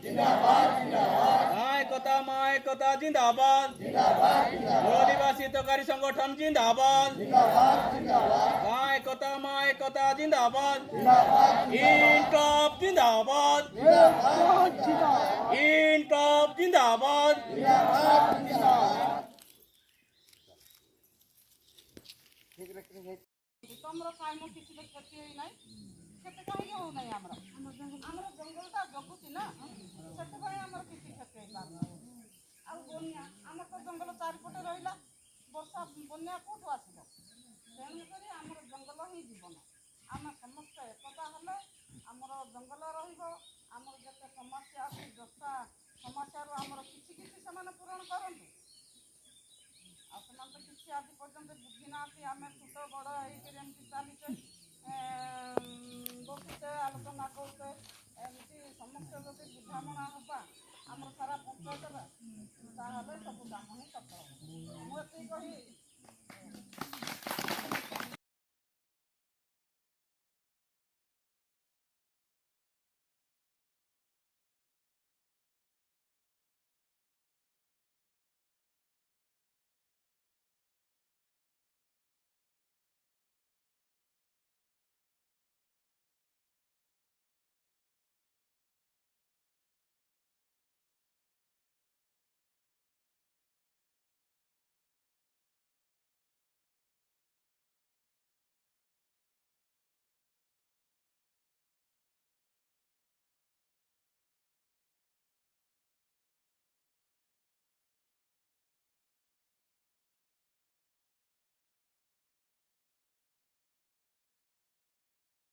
जिंदाबाद माँ एकता जिंदाबाद आदिवासी हितकारी संगठन जिंदाबाद माँ एकता जिंदाबाद इनकलाब जिंदाबाद इनकलाब जिंदाबाद तमर कायम किसी क्षति होई नाही क्षति कहीं हो नाही हमरा जंगलटा जगुची ना से आमर किसी क्षति आ बन्या आम तो जंगल चारिपटे रहा वर्षा बन्या कौटू आसब तेणुक आम जंगल ही जीवन आम समस्त एकता हेले आमर जंगल रमर जिते समस्या